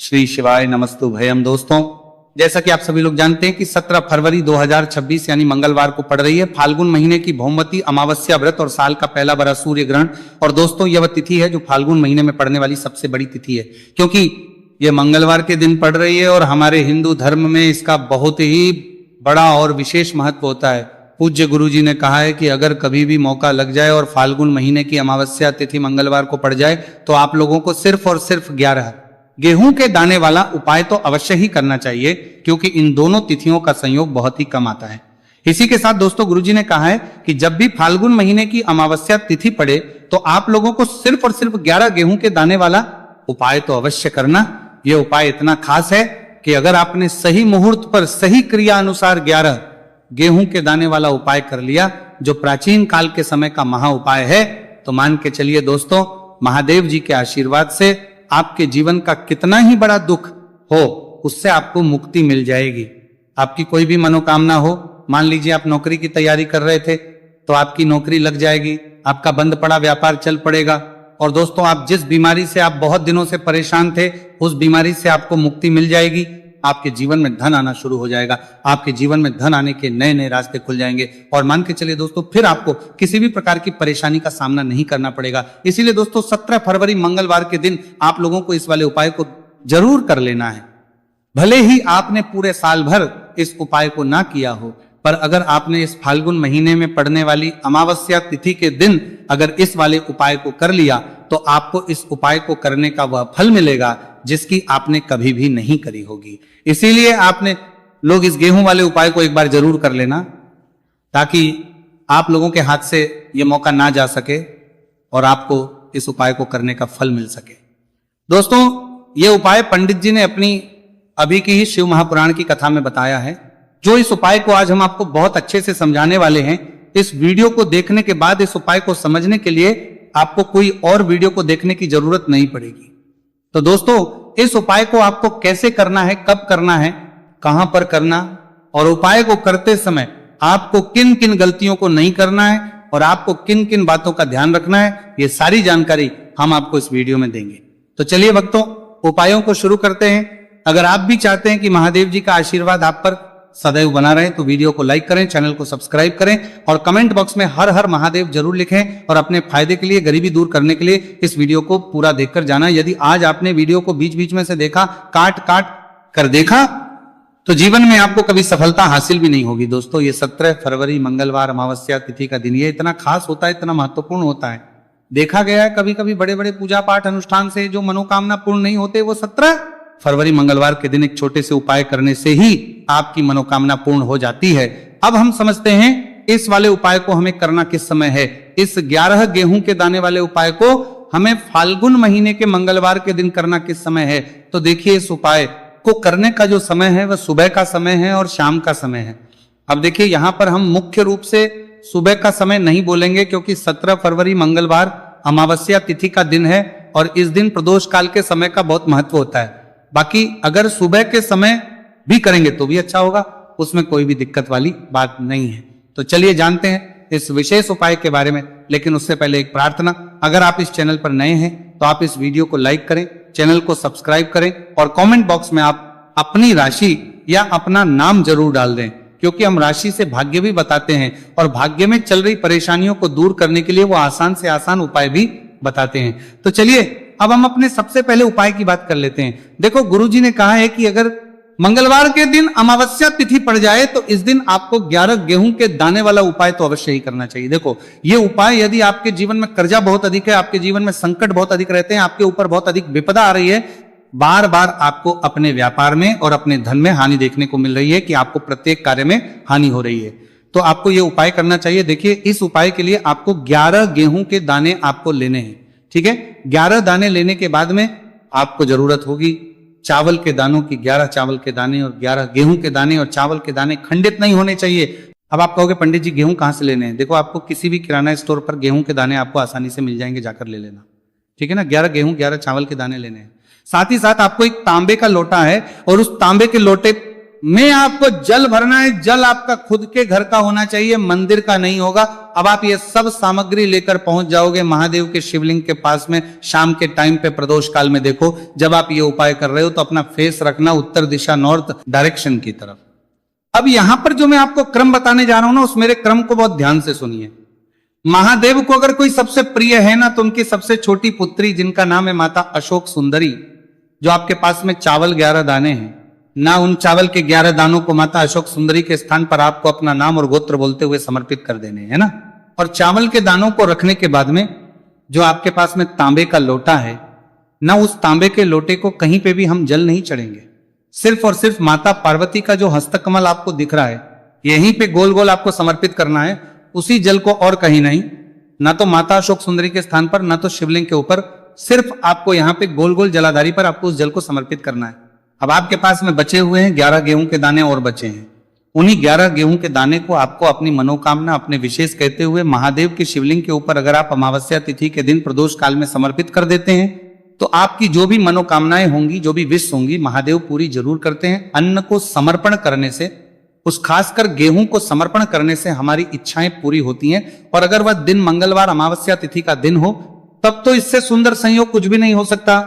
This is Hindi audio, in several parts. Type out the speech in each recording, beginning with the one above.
श्री शिवाय नमस्तु भयम। दोस्तों, जैसा कि आप सभी लोग जानते हैं कि 17 फरवरी 2026 यानी मंगलवार को पड़ रही है फाल्गुन महीने की भौमवती अमावस्या व्रत और साल का पहला बड़ा सूर्य ग्रहण। और दोस्तों, यह वह तिथि है जो फाल्गुन महीने में पड़ने वाली सबसे बड़ी तिथि है, क्योंकि यह मंगलवार के दिन पड़ रही है और हमारे हिंदू धर्म में इसका बहुत ही बड़ा और विशेष महत्व होता है। पूज्य गुरु जी ने कहा है कि अगर कभी भी मौका लग जाए और फाल्गुन महीने की अमावस्या तिथि मंगलवार को पड़ जाए तो आप लोगों को सिर्फ और सिर्फ 11 गेहूं के दाने वाला उपाय तो अवश्य ही करना चाहिए, क्योंकि इन दोनों तिथियों का संयोग बहुत ही कम आता है। इसी के साथ दोस्तों, गुरुजी ने कहा है कि जब भी फाल्गुन महीने की अमावस्या तिथि पड़े तो आप लोगों को सिर्फ और सिर्फ 11 गेहूं के दाने वाला उपाय तो अवश्य करना। यह उपाय इतना खास है कि अगर आपने सही मुहूर्त पर सही क्रिया अनुसार 11 गेहूं के दाने वाला उपाय कर लिया, जो प्राचीन काल के समय का महा उपाय है, तो मान के चलिए दोस्तों, महादेव जी के आशीर्वाद से आपके जीवन का कितना ही बड़ा दुख हो उससे आपको मुक्ति मिल जाएगी। आपकी कोई भी मनोकामना हो, मान लीजिए आप नौकरी की तैयारी कर रहे थे तो आपकी नौकरी लग जाएगी, आपका बंद पड़ा व्यापार चल पड़ेगा। और दोस्तों, आप जिस बीमारी से आप बहुत दिनों से परेशान थे उस बीमारी से आपको मुक्ति मिल जाएगी। आपके जीवन में धन आना शुरू हो जाएगा, आपके जीवन में धन आने के नए नए रास्ते खुल जाएंगे और मान के चलिए दोस्तों, फिर आपको किसी भी प्रकार की परेशानी का सामना नहीं करना पड़ेगा। इसीलिए दोस्तों, 17 फरवरी मंगलवार के दिन आप लोगों को इस वाले उपाय को जरूर कर लेना है। भले ही आपने पूरे साल भर इस उपाय को ना किया हो, पर अगर आपने इस फाल्गुन महीने में पड़ने वाली अमावस्या तिथि के दिन अगर इस वाले उपाय को कर लिया तो आपको इस उपाय को करने का वह फल मिलेगा जिसकी आपने कभी भी नहीं करी होगी। इसीलिए आपने लोग इस गेहूं वाले उपाय को एक बार जरूर कर लेना, ताकि आप लोगों के हाथ से यह मौका ना जा सके और आपको इस उपाय को करने का फल मिल सके। दोस्तों, यह उपाय पंडित जी ने अपनी अभी की ही शिव महापुराण की कथा में बताया है। जो इस उपाय को आज हम आपको बहुत अच्छे से समझाने वाले हैं, इस वीडियो को देखने के बाद इस उपाय को समझने के लिए आपको कोई और वीडियो को देखने की जरूरत नहीं पड़ेगी। तो दोस्तों, इस उपाय को आपको कैसे करना है, कब करना है, कहां पर करना, और उपाय को करते समय आपको किन किन गलतियों को नहीं करना है और आपको किन किन बातों का ध्यान रखना है, ये सारी जानकारी हम आपको इस वीडियो में देंगे। तो चलिए भक्तों, उपायों को शुरू करते हैं। अगर आप भी चाहते हैं कि महादेव जी का आशीर्वाद आप पर सदैव बना रहे तो वीडियो को लाइक करें, चैनल को सब्सक्राइब करें और कमेंट बॉक्स में हर हर महादेव जरूर लिखें। और अपने फायदे के लिए, गरीबी दूर करने के लिए इस वीडियो को पूरा देखकर जाना। यदि आज आपने वीडियो को बीच बीच में से देखा, काट काट कर देखा, तो जीवन में आपको कभी सफलता हासिल भी नहीं होगी। दोस्तों, ये 17 फरवरी मंगलवार अमावस्या तिथि का दिन ये इतना खास होता है, इतना महत्वपूर्ण होता है। देखा गया है कभी कभी बड़े बड़े पूजा पाठ अनुष्ठान से जो मनोकामना पूर्ण नहीं होते, वो 17 फरवरी मंगलवार के दिन एक छोटे से उपाय करने से ही आपकी मनोकामना पूर्ण हो जाती है। अब हम समझते हैं इस वाले उपाय को हमें करना किस समय है। इस 11 गेहूं के दाने वाले उपाय को हमें फाल्गुन महीने के मंगलवार के दिन करना किस समय है। तो देखिए, इस उपाय को करने का जो समय है वह सुबह का समय है और शाम का समय है। अब देखिए, यहां पर हम मुख्य रूप से सुबह का समय नहीं बोलेंगे, क्योंकि 17 फरवरी मंगलवार अमावस्या तिथि का दिन है और इस दिन प्रदोष काल के समय का बहुत महत्व होता है। बाकी अगर सुबह के समय भी करेंगे तो भी अच्छा होगा, उसमें कोई भी दिक्कत वाली बात नहीं है। तो चलिए जानते हैं इस विशेष उपाय के बारे में। लेकिन उससे पहले एक प्रार्थना, अगर आप इस चैनल पर नए हैं तो आप इस वीडियो को लाइक करें, चैनल को सब्सक्राइब करें और कमेंट बॉक्स में आप अपनी राशि या अपना नाम जरूर डाल दें, क्योंकि हम राशि से भाग्य भी बताते हैं और भाग्य में चल रही परेशानियों को दूर करने के लिए वो आसान से आसान उपाय भी बताते हैं। तो चलिए, अब हम अपने सबसे पहले उपाय की बात कर लेते हैं। देखो, गुरुजी ने कहा है कि अगर मंगलवार के दिन अमावस्या तिथि पड़ जाए तो इस दिन आपको 11 गेहूं के दाने वाला उपाय तो अवश्य ही करना चाहिए। देखो, ये उपाय यदि आपके जीवन में कर्जा बहुत अधिक है, आपके जीवन में संकट बहुत अधिक रहते हैं, आपके ऊपर बहुत अधिक विपदा आ रही है, बार बार आपको अपने व्यापार में और अपने धन में हानि देखने को मिल रही है कि आपको प्रत्येक कार्य में हानि हो रही है, तो आपको ये उपाय करना चाहिए। देखिए, इस उपाय के लिए आपको 11 गेहूं के दाने आपको लेने हैं। ठीक है, 11 दाने लेने के बाद में आपको जरूरत होगी चावल के दानों की। 11 चावल के दाने और 11 गेहूं के दाने, और चावल के दाने खंडित नहीं होने चाहिए। अब आप कहोगे पंडित जी गेहूं कहां से लेने हैं? देखो, आपको किसी भी किराना स्टोर पर गेहूं के दाने आपको आसानी से मिल जाएंगे, जाकर ले लेना। ठीक है ना, 11 गेहूं 11 चावल के दाने लेने हैं। साथ ही साथ आपको एक तांबे का लोटा है और उस तांबे के लोटे में आपको जल भरना है। जल आपका खुद के घर का होना चाहिए, मंदिर का नहीं होगा। अब आप ये सब सामग्री लेकर पहुंच जाओगे महादेव के शिवलिंग के पास में शाम के टाइम पे प्रदोष काल में। देखो जब आप ये उपाय कर रहे हो तो अपना फेस रखना उत्तर दिशा, नॉर्थ डायरेक्शन की तरफ। अब यहां पर जो मैं आपको क्रम बताने जा रहा हूं ना, उस मेरे क्रम को बहुत ध्यान से सुनिए। महादेव को अगर कोई सबसे प्रिय है ना, तो उनकी सबसे छोटी पुत्री जिनका नाम है माता अशोक सुंदरी, जो आपके पास में चावल 11 दाने हैं ना, उन चावल के 11 दानों को माता अशोक सुंदरी के स्थान पर आपको अपना नाम और गोत्र बोलते हुए समर्पित कर देने हैं ना। और चावल के दानों को रखने के बाद में जो आपके पास में तांबे का लोटा है ना, उस तांबे के लोटे को कहीं पे भी हम जल नहीं चढ़ेंगे। सिर्फ और सिर्फ माता पार्वती का जो हस्तकमल आपको दिख रहा है, यहीं पे गोल गोल आपको समर्पित करना है, उसी जल को, और कहीं नहीं। ना तो माता अशोक सुंदरी के स्थान पर, ना तो शिवलिंग के ऊपर, सिर्फ आपको यहाँ पे गोल गोल जलाधारी पर आपको उस जल को समर्पित करना है। अब आपके पास में बचे हुए हैं 11 गेहूं के दाने और बचे हैं। उन्हीं 11 गेहूं के दाने को आपको अपनी मनोकामना, अपने विशेष कहते हुए महादेव के शिवलिंग के ऊपर अगर आप अमावस्या तिथि के दिन प्रदोष काल में समर्पित कर देते हैं तो आपकी जो भी मनोकामनाएं होंगी, जो भी विश होंगी, महादेव पूरी जरूर करते हैं। अन्न को समर्पण करने से, उस खासकर गेहूं को समर्पण करने से हमारी इच्छाएं पूरी होती हैं। और अगर वह दिन मंगलवार अमावस्या तिथि का दिन हो, तब तो इससे सुंदर संयोग कुछ भी नहीं हो सकता।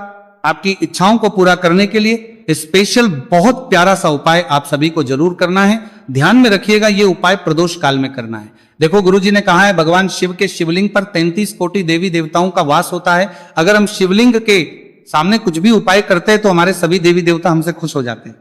आपकी इच्छाओं को पूरा करने के लिए स्पेशल बहुत प्यारा सा उपाय आप सभी को जरूर करना है। ध्यान में रखिएगा, ये उपाय प्रदोष काल में करना है। देखो गुरुजी ने कहा है भगवान शिव के शिवलिंग पर 33 कोटि देवी देवताओं का वास होता है। अगर हम शिवलिंग के सामने कुछ भी उपाय करते हैं तो हमारे सभी देवी देवता हमसे खुश हो जाते हैं।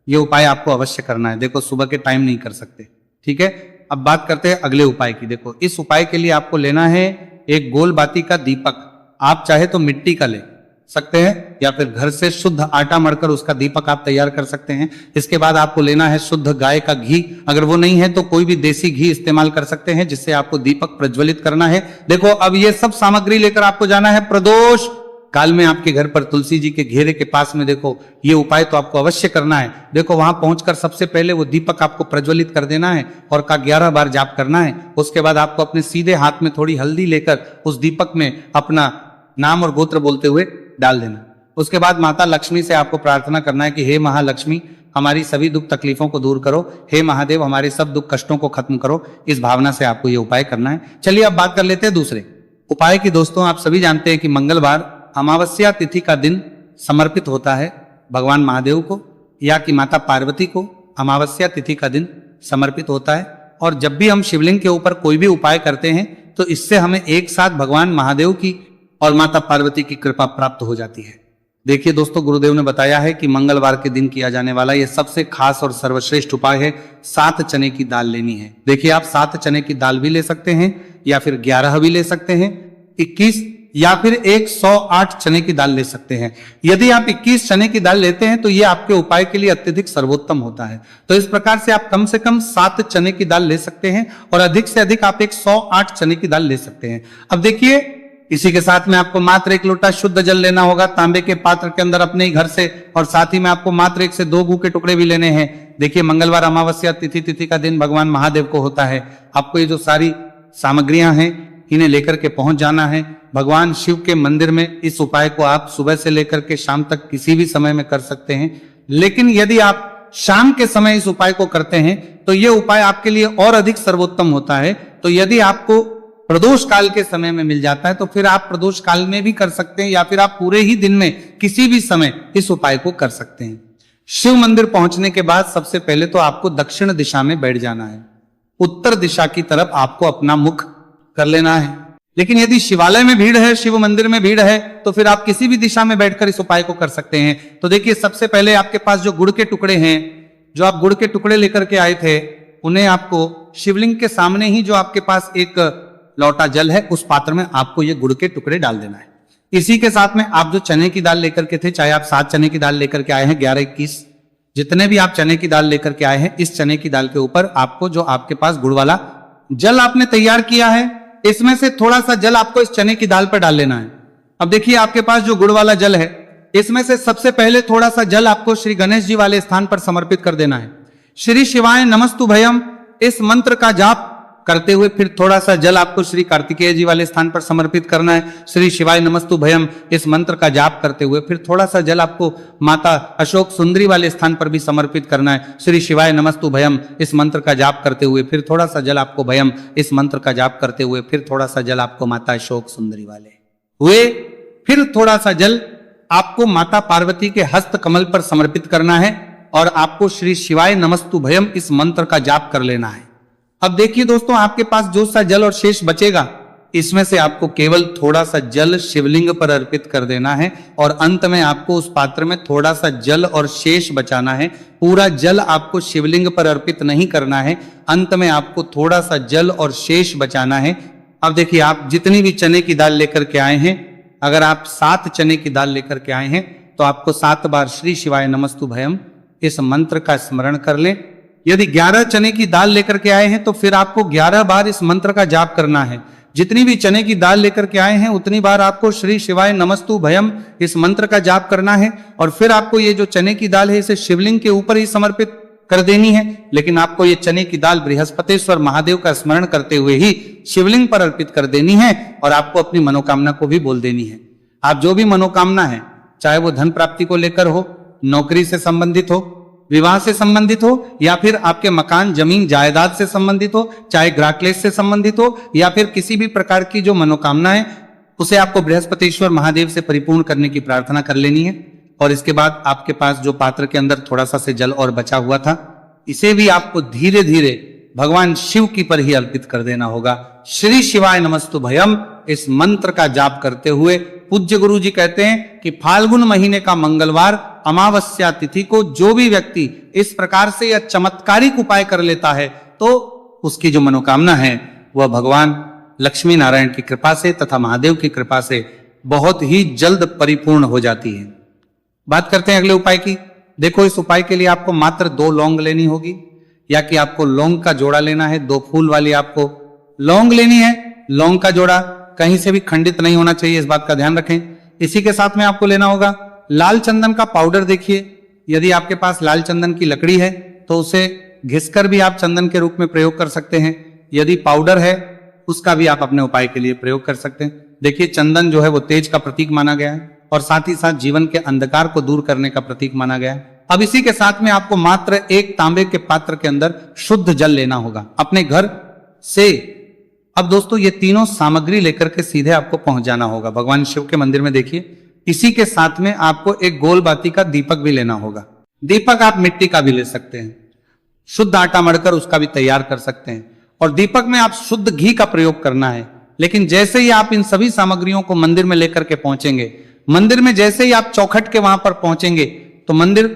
ये उपाय आपको अवश्य करना है। देखो सुबह के टाइम नहीं कर सकते, ठीक है। अब बात करते हैं अगले उपाय की। देखो इस उपाय के लिए आपको लेना है एक गोल बाती का दीपक। आप चाहे तो मिट्टी का ले सकते हैं या फिर घर से शुद्ध आटा मढ़कर उसका दीपक आप तैयार कर सकते हैं। इसके बाद आपको लेना है शुद्ध गाय का घी। अगर वो नहीं है तो कोई भी देसी घी इस्तेमाल कर सकते हैं, जिससे आपको दीपक प्रज्वलित करना है। देखो अब ये सब सामग्री लेकर आपको जाना है प्रदोष काल में आपके घर पर तुलसी जी के घेरे के पास में। देखो ये उपाय तो आपको अवश्य करना है। देखो वहां पहुंचकर सबसे पहले वो दीपक आपको प्रज्वलित कर देना है और का 11 बार जाप करना है। उसके बाद आपको अपने सीधे हाथ में थोड़ी हल्दी लेकर उस दीपक में अपना नाम और गोत्र बोलते हुए डाल देना। उसके बाद माता लक्ष्मी से आपको प्रार्थना करना है कि हे महालक्ष्मी, हमारी सभी दुख तकलीफों को दूर करो। हे महादेव, हमारे सब दुख कष्टों को खत्म करो। इस भावना से आपको ये उपाय करना है। चलिए अब बात कर लेते हैं दूसरे उपाय की। दोस्तों आप सभी जानते हैं कि मंगलवार अमावस्या तिथि का दिन समर्पित होता है भगवान महादेव को, या कि माता पार्वती को अमावस्या तिथि का दिन समर्पित होता है। और जब भी हम शिवलिंग के ऊपर कोई भी उपाय करते हैं तो इससे हमें एक साथ भगवान महादेव की और माता पार्वती की कृपा प्राप्त हो जाती है। देखिए दोस्तों, गुरुदेव ने बताया है कि मंगलवार के दिन किया जाने वाला यह सबसे खास और सर्वश्रेष्ठ उपाय है। 7 चने की दाल लेनी है। देखिए आप 7 चने की दाल भी ले सकते हैं या फिर 11 भी ले सकते हैं, 21 या फिर 108 चने की दाल ले सकते हैं। यदि आप 21 चने की दाल लेते हैं तो ये आपके उपाय के लिए अत्यधिक सर्वोत्तम होता है। तो इस प्रकार से आप कम से कम 7 चने की दाल ले सकते हैं और अधिक से अधिक आप 108 चने की दाल ले सकते हैं। अब देखिए इसी के साथ में आपको मात्र 1 लोटा शुद्ध जल लेना होगा तांबे के पात्र के अंदर अपने ही घर से, और साथ ही में आपको मात्र 1 से 2 गू के टुकड़े भी लेने हैं। देखिए मंगलवार अमावस्या तिथि का दिन भगवान महादेव को होता है। आपको ये जो सारी सामग्रियां हैं इन्हें लेकर के पहुंच जाना है भगवान शिव के मंदिर में। इस उपाय को आप सुबह से लेकर के शाम तक किसी भी समय में कर सकते हैं, लेकिन यदि आप शाम के समय इस उपाय को करते हैं तो यह उपाय आपके लिए और अधिक सर्वोत्तम होता है। तो यदि आपको प्रदोष काल के समय में मिल जाता है तो फिर आप प्रदोष काल में भी कर सकते हैं, या फिर आप पूरे ही दिन में किसी भी समय इस उपाय को कर सकते हैं। शिव मंदिर पहुंचने के बाद सबसे पहले तो आपको दक्षिण दिशा में बैठ जाना है। उत्तर दिशा की तरफ आपको अपना मुख कर लेना है। लेकिन यदि शिवालय में भीड़ है, शिव मंदिर में भीड़ है, तो फिर आप किसी भी दिशा में बैठकर इस उपाय को कर सकते हैं। तो देखिए सबसे पहले आपके पास जो गुड़ के टुकड़े हैं, जो आप गुड़ के टुकड़े लेकर के आए थे, उन्हें आपको शिवलिंग के सामने ही जो आपके पास एक लौटा जल है उस पात्र में आपको ये गुड़ के टुकड़े डाल देना है। इसी के साथ में आप जो चने की दाल लेकर के थे, चाहे आप 7 चने की दाल लेकर के आए हैं, 11, 21 जितने भी आप चने की दाल लेकर के आए हैं, इस चने की दाल के ऊपर आपको जो आपके पास गुड़ वाला जल आपने तैयार किया है, इसमें से थोड़ा सा जल आपको इस चने की दाल पर डाल लेना है। अब देखिए आपके पास जो गुड़ वाला जल है, इसमें से सबसे पहले थोड़ा सा जल आपको श्री गणेश जी वाले स्थान पर समर्पित कर देना है। श्री शिवाय नमस्तु भयम इस मंत्र का जाप करते हुए फिर थोड़ा सा जल आपको श्री कार्तिकेय जी वाले स्थान पर समर्पित करना है। श्री शिवाय नमस्तु भयम इस मंत्र का जाप करते हुए फिर थोड़ा सा जल आपको माता अशोक सुंदरी वाले स्थान पर भी समर्पित करना है। श्री शिवाय नमस्तु भयम इस मंत्र का जाप करते हुए फिर थोड़ा सा जल आपको भयम इस मंत्र का जाप करते हुए फिर थोड़ा सा जल आपको माता अशोक सुंदरी वाले हुए, फिर थोड़ा सा जल आपको माता पार्वती के हस्त कमल पर समर्पित करना है और आपको श्री शिवाय नमस्तु भयम इस मंत्र का जाप कर लेना है। अब देखिए दोस्तों, आपके पास जो सा जल और शेष बचेगा इसमें से आपको केवल थोड़ा सा जल शिवलिंग पर अर्पित कर देना है और अंत में आपको उस पात्र में थोड़ा सा जल और शेष बचाना है। पूरा जल आपको शिवलिंग पर अर्पित नहीं करना है, अंत में आपको थोड़ा सा जल और शेष बचाना है। अब देखिए, आप जितनी भी चने की दाल लेकर के आए हैं, अगर आप 7 चने की दाल लेकर के आए हैं तो आपको 7 बार श्री शिवाय नमस्तु भयम इस मंत्र का स्मरण कर लें। यदि 11 चने की दाल लेकर के आए हैं तो फिर आपको 11 बार इस मंत्र का जाप करना है। जितनी भी चने की दाल लेकर के आए हैं उतनी बार आपको श्री शिवाय नमस्तु भयम इस मंत्र का जाप करना है और फिर आपको ये जो चने की दाल है इसे शिवलिंग के ऊपर ही समर्पित कर देनी है। लेकिन आपको ये चने की दाल बृहस्पतिश्वर महादेव का स्मरण करते हुए ही शिवलिंग पर अर्पित कर देनी है और आपको अपनी मनोकामना को भी बोल देनी है। आप जो भी मनोकामना है, चाहे वो धन प्राप्ति को लेकर हो, नौकरी से संबंधित हो, विवाह से संबंधित हो, या फिर आपके मकान जमीन जायदाद से संबंधित हो, चाहे ग्राहकलेश से संबंधित हो, या फिर किसी भी प्रकार की जो मनोकामना है उसे आपको बृहस्पतिश्वर महादेव से परिपूर्ण करने की प्रार्थना कर लेनी है। और इसके बाद आपके पास जो पात्र के अंदर थोड़ा सा से जल और बचा हुआ था, इसे भी आपको धीरे धीरे भगवान शिव की पर ही अर्पित कर देना होगा। श्री शिवाय नमस्तु भयम इस मंत्र का जाप करते हुए पूज्य गुरु जी कहते हैं कि फाल्गुन महीने का मंगलवार अमावस्या तिथि को जो भी व्यक्ति इस प्रकार से यह चमत्कारिक उपाय कर लेता है तो उसकी जो मनोकामना है वह भगवान लक्ष्मी नारायण की कृपा से तथा महादेव की कृपा से बहुत ही जल्द परिपूर्ण हो जाती है। बात करते हैं अगले उपाय की। देखो, इस उपाय के लिए आपको मात्र 2 लौंग लेनी होगी, या कि आपको लौंग का जोड़ा लेना है। 2 फूल वाली आपको लौंग लेनी है। लौंग का जोड़ा कहीं से भी खंडित नहीं होना चाहिए, इस बात का ध्यान रखें। इसी के साथ में आपको लेना होगा लाल चंदन का पाउडर। देखिए, यदि आपके पास लाल चंदन की लकड़ी है तो उसे घिसकर भी आप चंदन के रूप में प्रयोग कर सकते हैं। यदि पाउडर है उसका भी आप अपने उपाय के लिए प्रयोग कर सकते हैं। देखिए, चंदन जो है वो तेज का प्रतीक माना गया है और साथ ही साथ जीवन के अंधकार को दूर करने का प्रतीक माना गया है। अब इसी के साथ में आपको मात्र 1 तांबे के पात्र के अंदर शुद्ध जल लेना होगा अपने घर से। अब दोस्तों, ये तीनों सामग्री लेकर के सीधे आपको पहुंच जाना होगा भगवान शिव के मंदिर में। देखिए, इसी के साथ में आपको एक गोल बाती का दीपक भी लेना होगा। दीपक आप मिट्टी का भी ले सकते हैं, शुद्ध आटा मढ़कर उसका भी तैयार कर सकते हैं, और दीपक में आप शुद्ध घी का प्रयोग करना है। लेकिन जैसे ही आप इन सभी सामग्रियों को मंदिर में लेकर के पहुंचेंगे, मंदिर में जैसे ही आप चौखट के वहां पर पहुंचेंगे तो मंदिर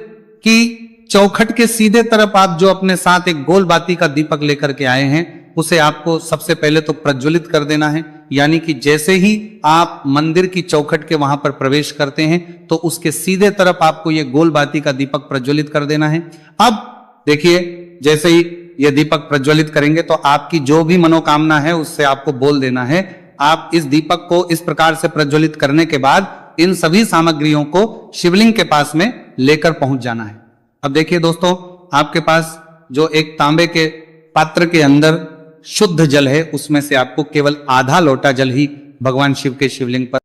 की चौखट के सीधे तरफ आप जो अपने साथ एक गोल बाती का दीपक लेकर के आए हैं उसे आपको सबसे पहले तो प्रज्वलित कर देना है। यानी कि जैसे ही आप मंदिर की चौखट के वहां पर प्रवेश करते हैं तो उसके सीधे तरफ आपको ये गोल बाती का दीपक प्रज्वलित कर देना है। अब देखिए, जैसे ही ये दीपक प्रज्वलित करेंगे तो आपकी जो भी मनोकामना है उससे आपको बोल देना है। आप इस दीपक को इस प्रकार से प्रज्वलित करने के बाद इन सभी सामग्रियों को शिवलिंग के पास में लेकर पहुंच जाना है। अब देखिए दोस्तों, आपके पास जो एक तांबे के पात्र के अंदर शुद्ध जल है उसमें से आपको केवल आधा लोटा जल ही भगवान शिव के शिवलिंग पर